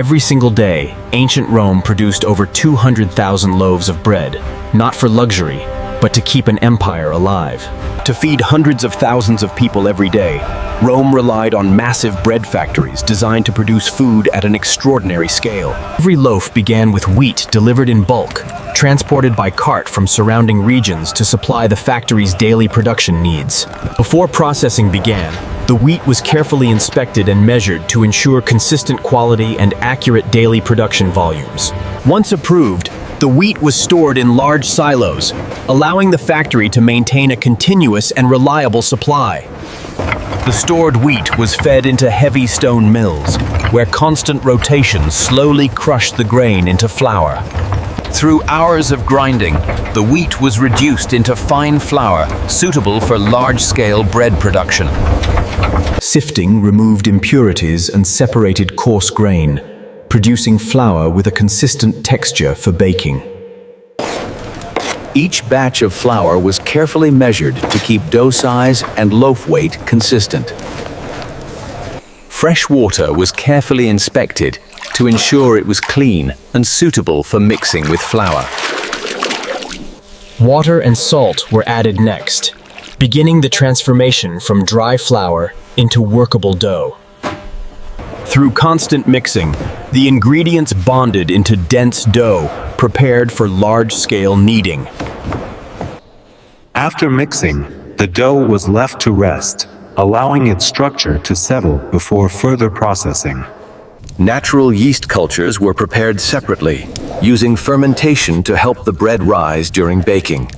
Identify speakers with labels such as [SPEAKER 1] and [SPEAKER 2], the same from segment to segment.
[SPEAKER 1] Every single day, ancient Rome produced over 200,000 loaves of bread, not for luxury, but to keep an empire alive. To feed hundreds of thousands of people every day, Rome relied on massive bread factories designed to produce food at an extraordinary scale. Every loaf began with wheat delivered in bulk, transported by cart from surrounding regions to supply the factory's daily production needs. Before processing began, the wheat was carefully inspected and measured to ensure consistent quality and accurate daily production volumes. Once approved, the wheat was stored in large silos, allowing the factory to maintain a continuous and reliable supply. The stored wheat was fed into heavy stone mills, where constant rotation slowly crushed the grain into flour. Through hours of grinding, the wheat was reduced into fine flour, suitable for large-scale bread production. Sifting removed impurities and separated coarse grain, producing flour with a consistent texture for baking. Each batch of flour was carefully measured to keep dough size and loaf weight consistent. Fresh water was carefully inspected to ensure it was clean and suitable for mixing with flour. Water and salt were added next, beginning the transformation from dry flour into workable dough. Through constant mixing, the ingredients bonded into dense dough, prepared for large-scale kneading.
[SPEAKER 2] After mixing, the dough was left to rest, allowing its structure to settle before further processing.
[SPEAKER 3] Natural yeast cultures were prepared separately, using fermentation to help the bread rise during baking.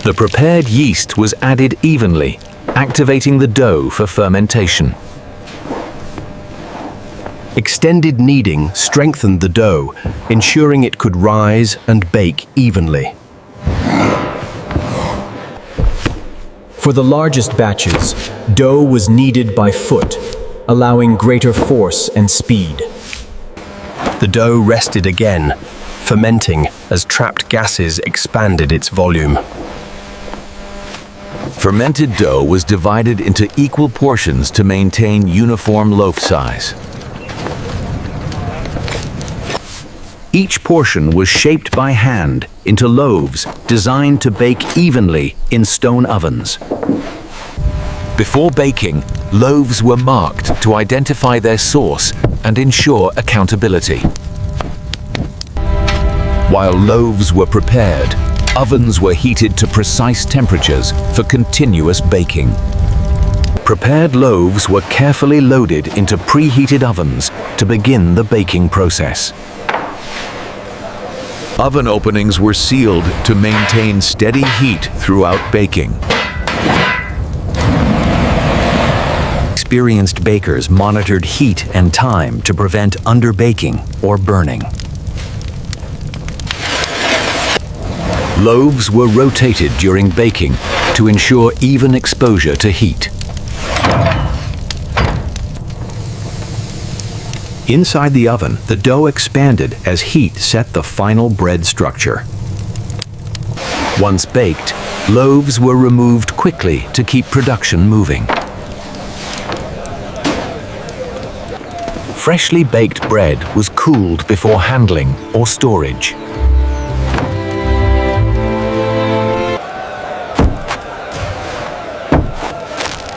[SPEAKER 3] The prepared yeast was added evenly, activating the dough for fermentation. Extended kneading strengthened the dough, ensuring it could rise and bake evenly. For the largest batches, dough was kneaded by foot, allowing greater force and speed. The dough rested again, fermenting as trapped gases expanded its volume. Fermented dough was divided into equal portions to maintain uniform loaf size. Each portion was shaped by hand into loaves designed to bake evenly in stone ovens. Before baking, loaves were marked to identify their source and ensure accountability. While loaves were prepared, ovens were heated to precise temperatures for continuous baking. Prepared loaves were carefully loaded into preheated ovens to begin the baking process. Oven openings were sealed to maintain steady heat throughout baking. Experienced bakers monitored heat and time to prevent underbaking or burning. Loaves were rotated during baking to ensure even exposure to heat. Inside the oven, the dough expanded as heat set the final bread structure. Once baked, loaves were removed quickly to keep production moving. Freshly baked bread was cooled before handling or storage.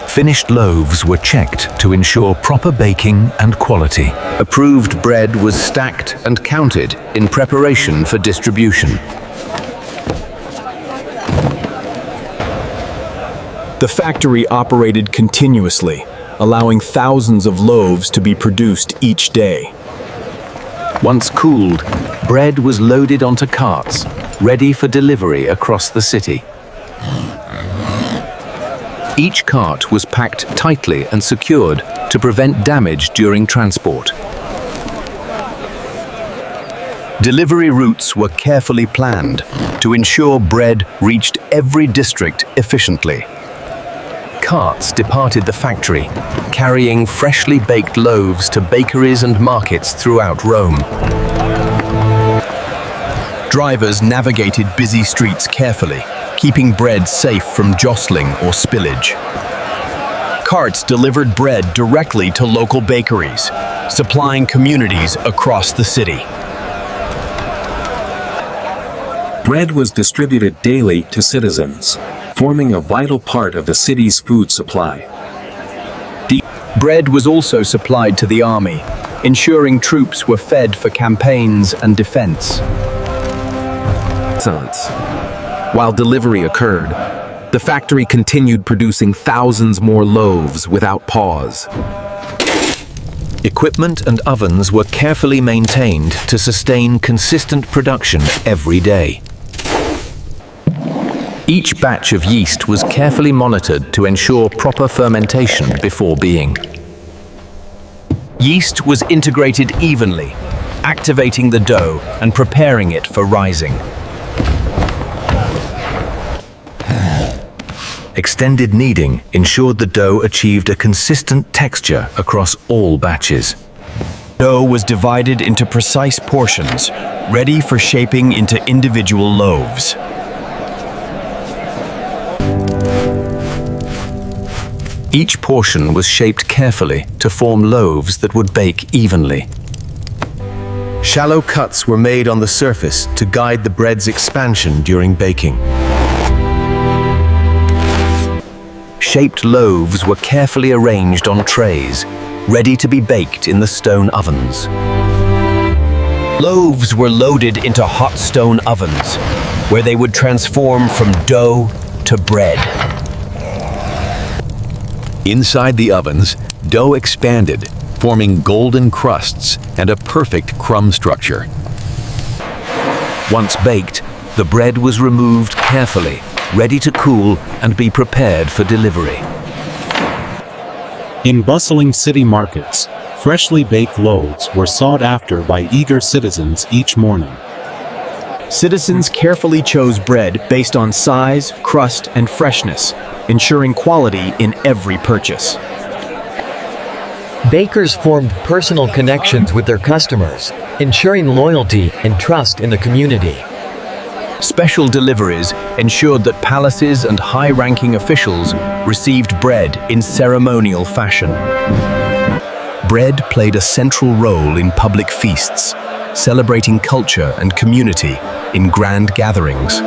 [SPEAKER 3] Finished loaves were checked to ensure proper baking and quality. Approved bread was stacked and counted in preparation for distribution.
[SPEAKER 1] The factory operated continuously, allowing thousands of loaves to be produced each day.
[SPEAKER 3] Once cooled, bread was loaded onto carts, ready for delivery across the city. Each cart was packed tightly and secured to prevent damage during transport. Delivery routes were carefully planned to ensure bread reached every district efficiently. Carts departed the factory, carrying freshly baked loaves to bakeries and markets throughout Rome. Drivers navigated busy streets carefully, keeping bread safe from jostling or spillage. Carts delivered bread directly to local bakeries,
[SPEAKER 1] supplying communities across the city.
[SPEAKER 2] Bread was distributed daily to citizens, forming a vital part of the city's food supply.
[SPEAKER 1] Bread was also supplied to the army, ensuring troops were fed for campaigns and defense.
[SPEAKER 4] While delivery occurred, the factory continued producing thousands more loaves without pause.
[SPEAKER 3] Equipment and ovens were carefully maintained to sustain consistent production every day. Each batch of yeast was carefully monitored to ensure proper fermentation before being. Yeast was integrated evenly, activating the dough and preparing it for rising. Extended kneading ensured the dough achieved a consistent texture across all batches.
[SPEAKER 1] Dough was divided into precise portions, ready for shaping into individual loaves.
[SPEAKER 3] Each portion was shaped carefully to form loaves that would bake evenly. Shallow cuts were made on the surface to guide the bread's expansion during baking. Shaped loaves were carefully arranged on trays, ready to be baked in the stone ovens. Loaves were loaded into hot stone ovens, where they would transform from dough to bread. Inside the ovens, dough expanded, forming golden crusts and a perfect crumb structure. Once baked, the bread was removed carefully, ready to cool and be prepared for delivery.
[SPEAKER 2] In bustling city markets, freshly baked loaves were sought after by eager citizens each morning.
[SPEAKER 1] Citizens carefully chose bread based on size, crust, and freshness, ensuring quality in every purchase.
[SPEAKER 5] Bakers formed personal connections with their customers, ensuring loyalty and trust in the community.
[SPEAKER 1] Special deliveries ensured that palaces and high-ranking officials received bread in ceremonial fashion. Bread played a central role in public feasts, celebrating culture and community in grand gatherings.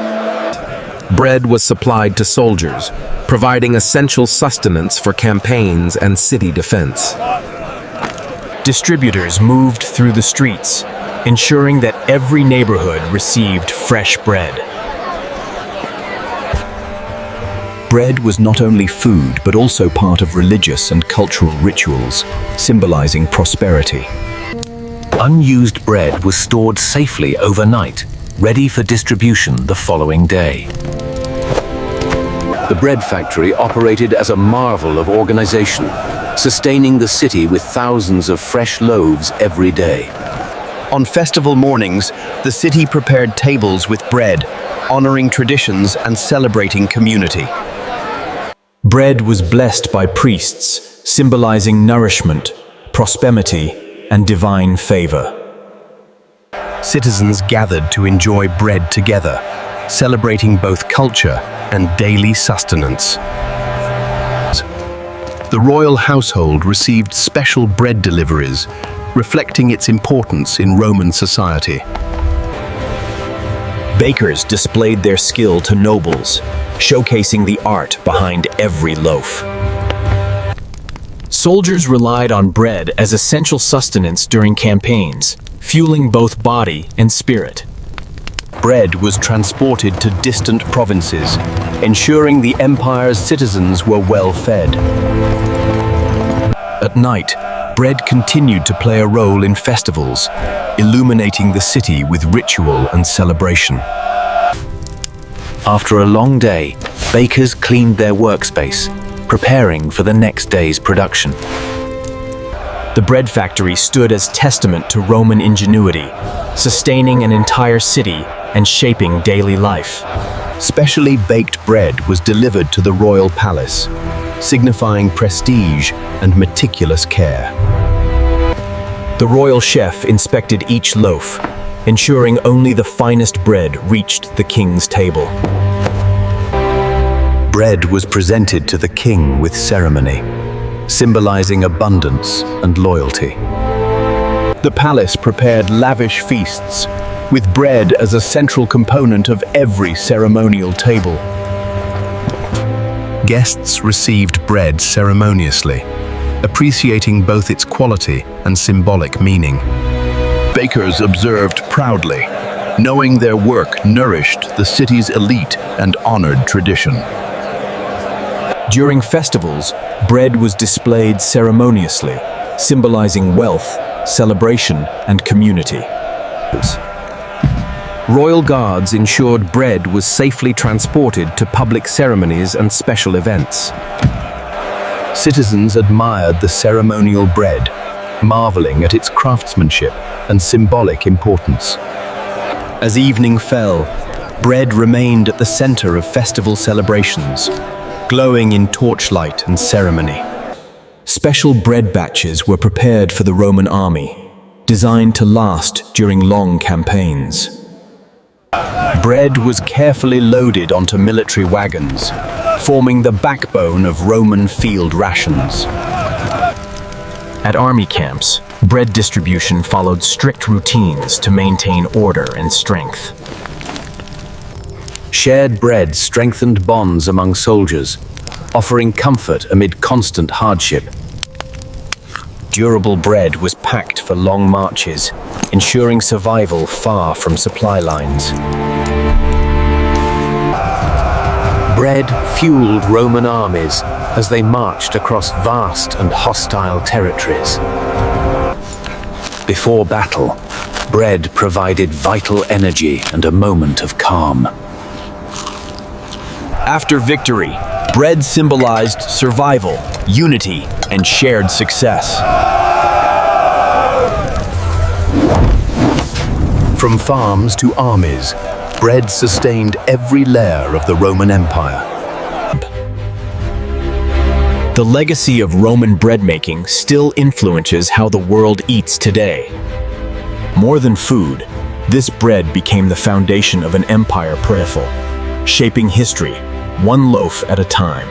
[SPEAKER 4] Bread was supplied to soldiers, providing essential sustenance for campaigns and city defense.
[SPEAKER 1] Distributors moved through the streets, ensuring that every neighborhood received fresh bread. Bread was not only food, but also part of religious and cultural rituals, symbolizing prosperity.
[SPEAKER 3] Unused bread was stored safely overnight, ready for distribution the following day. The bread factory operated as a marvel of organization, sustaining the city with thousands of fresh loaves every day.
[SPEAKER 1] On festival mornings, the city prepared tables with bread, honoring traditions and celebrating community. Bread was blessed by priests, symbolizing nourishment, prosperity, and divine favor. Citizens gathered to enjoy bread together, celebrating both culture and daily sustenance. The royal household received special bread deliveries, reflecting its importance in Roman society. Bakers displayed their skill to nobles, showcasing the art behind every loaf. Soldiers relied on bread as essential sustenance during campaigns, fueling both body and spirit. Bread was transported to distant provinces, ensuring the empire's citizens were well fed. At night, bread continued to play a role in festivals, illuminating the city with ritual and celebration.
[SPEAKER 3] After a long day, bakers cleaned their workspace, preparing for the next day's production.
[SPEAKER 1] The bread factory stood as testament to Roman ingenuity, sustaining an entire city and shaping daily life. Specially baked bread was delivered to the royal palace, signifying prestige and meticulous care. The royal chef inspected each loaf, ensuring only the finest bread reached the king's table. Bread was presented to the king with ceremony, symbolizing abundance and loyalty. The palace prepared lavish feasts, with bread as a central component of every ceremonial table. Guests received bread ceremoniously, appreciating both its quality and symbolic meaning. Bakers observed proudly, knowing their work nourished the city's elite and honored tradition. During festivals, bread was displayed ceremoniously, symbolizing wealth, celebration, and community. Royal guards ensured bread was safely transported to public ceremonies and special events. Citizens admired the ceremonial bread, marveling at its craftsmanship and symbolic importance. As evening fell, bread remained at the center of festival celebrations, glowing in torchlight and ceremony. Special bread batches were prepared for the Roman army, designed to last during long campaigns. Bread was carefully loaded onto military wagons, forming the backbone of Roman field rations. At army camps, bread distribution followed strict routines to maintain order and strength.
[SPEAKER 3] Shared bread strengthened bonds among soldiers, offering comfort amid constant hardship.
[SPEAKER 1] Durable bread was packed for long marches, ensuring survival far from supply lines.
[SPEAKER 3] Bread fueled Roman armies as they marched across vast and hostile territories. Before battle, bread provided vital energy and a moment of calm.
[SPEAKER 1] After victory, bread symbolized survival, unity, and shared success.
[SPEAKER 3] From farms to armies, bread sustained every layer of the Roman Empire.
[SPEAKER 1] The legacy of Roman bread making still influences how the world eats today. More than food, this bread became the foundation of an empire prayerful, shaping history, one loaf at a time.